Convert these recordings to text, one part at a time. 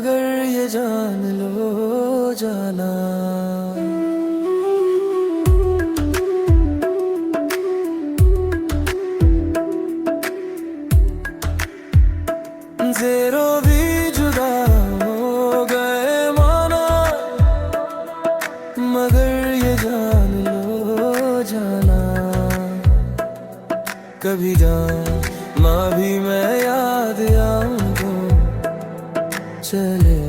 मगर ये जान लो जाना, ज़ेरो भी जुदा हो गए माना, मगर ये जान लो जाना। कभी जाना भी मैं याद आऊँ, चले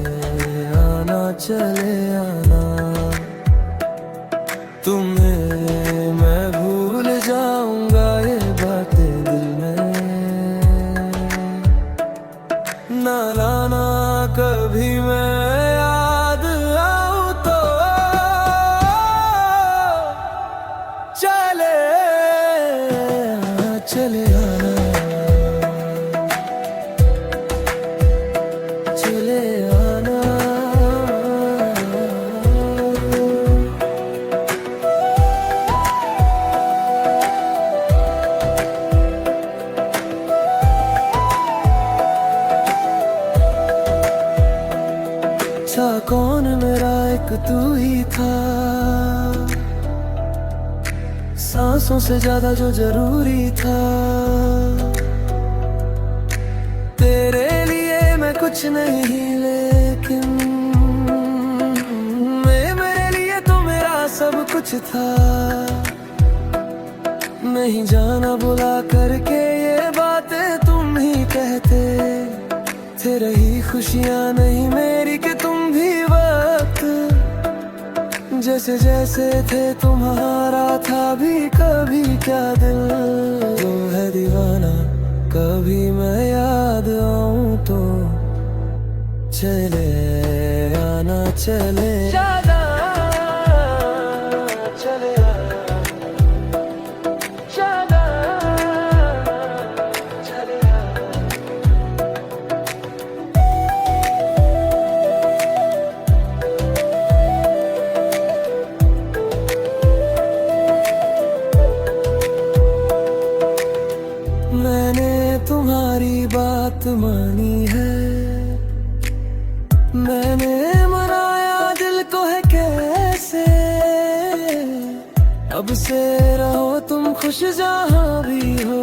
आना चले आना। तुम्हें मैं भूल जाऊंगा ये बातें दिल में, ना लाना कभी मैं याद आऊं तो चले चले आना, चले आना। था कौन मेरा एक तू ही था, सांसों से ज्यादा जो जरूरी था। तेरे लिए मैं कुछ नहीं लेकिन मेरे लिए तो मेरा सब कुछ था। नहीं जाना बुला करके ये बातें तुम ही कहते थे, रही खुशियाँ नहीं मेरी कि तुम भी वक्त जैसे जैसे थे तुम्हारा था भी। कभी क्या दिल वो है दीवाना, कभी मैं याद आऊं तो चले आना चले जाना, चले आना जाना, चले आना। मैंने तुम्हारी बात मानी है, मैंने मनाया दिल को है कैसे। अब से रहो तुम खुश जहाँ भी हो,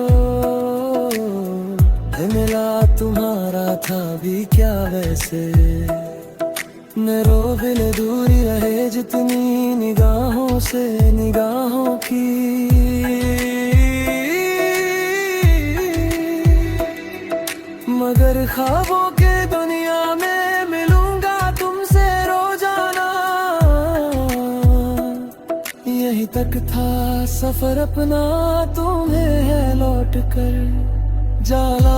मिला तुम्हारा था भी क्या वैसे। निरोबिल दूरी रहे जितनी निगाहों से निगाहों की, मगर ख्वाबों के दुनिया में मिलूंगा तुमसे रोजाना। यहीं तक था सफर अपना, तुम्हें है लौट कर जाना।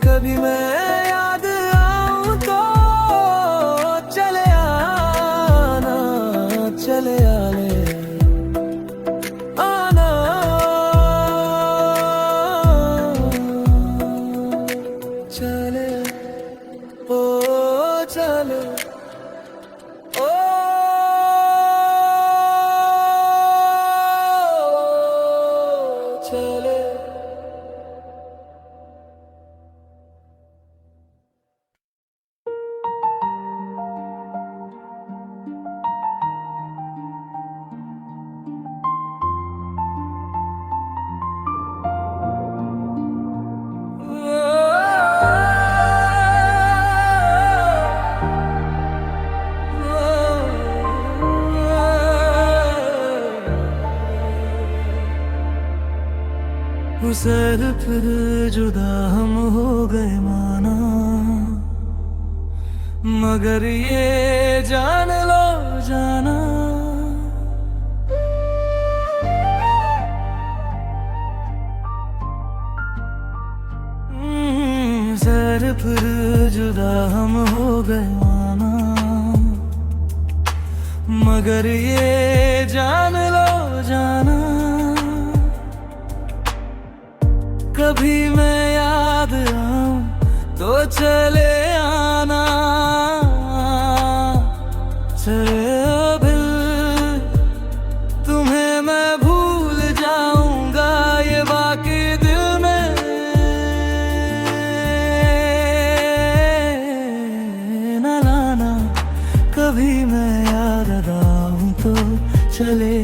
कभी मैं याद आऊं तो चले आना, चले आने आना, चले ओ चले ओ चले। सर फिर जुदा हम हो गए माना, मगर ये जान लो जाना। सर फिर जुदा हम हो गए माना, मगर ये जान लो जाना। कभी मैं याद आऊं तो चले आना, चले बिल तुम्हें मैं भूल जाऊंगा ये बाकी दिल में, ना कभी मैं याद आऊं तो चले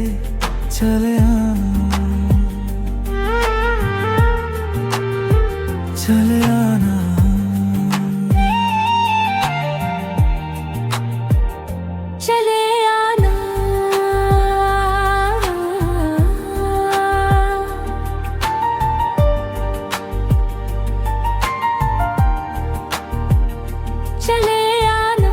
चले आना, चले आना। चले आना, चले आना।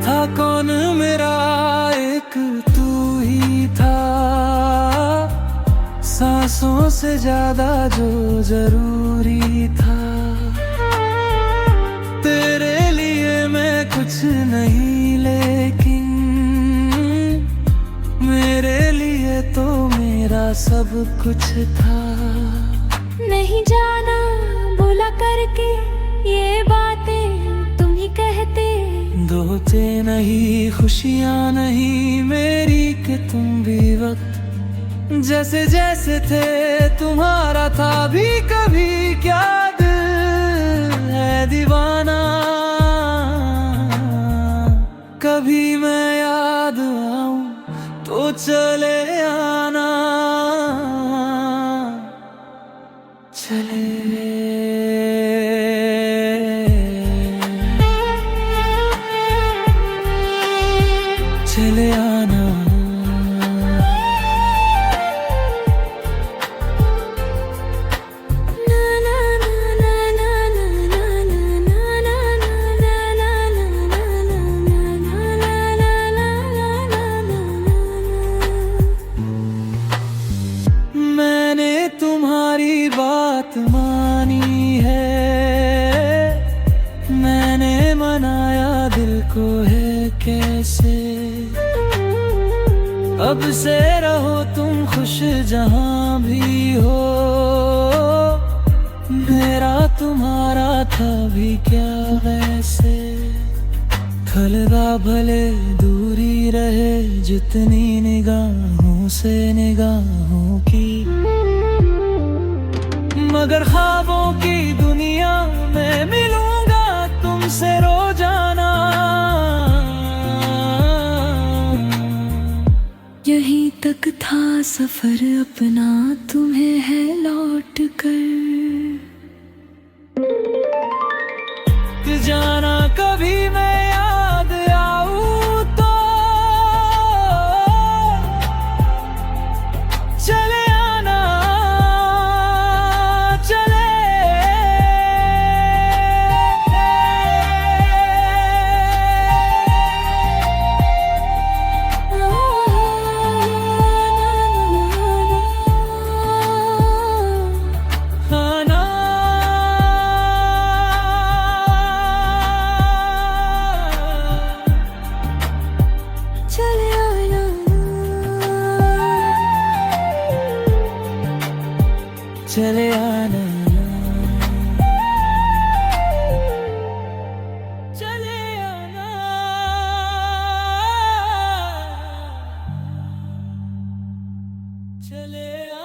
था कौन मेरा एक तू ही था, सांसों से ज्यादा जो जरूरी था। तेरे लिए मैं कुछ नहीं, लेकिन मेरे लिए तो मेरा सब कुछ था। नहीं जाना बोला करके ये बातें तुम ही कहते, दोते नहीं खुशियाँ नहीं मेरी कि तुम भी वक्त जैसे जैसे थे तुम्हारा था भी कभी क्या दिल है दीवाना। कभी मैं याद आऊं तो चले आना, चले चले आना। मैंने तुम्हारी बात मानी है, मैंने मनाया दिल को है कैसे। अब से रहो तुम खुश जहां भी हो, मेरा तुम्हारा था भी क्या वैसे। खलगा भले दूरी रहे जितनी निगाहों से निगाहों की, मगर ख्वाबों की दुनिया में मिलूंगा तुमसे रोजाना। यहीं तक था सफर अपना, तुम्हें है लौट कर जाना। कभी मैं याद आऊं तो चले आना, चले आना। चले आना, चले आना, चले आना, चले आना।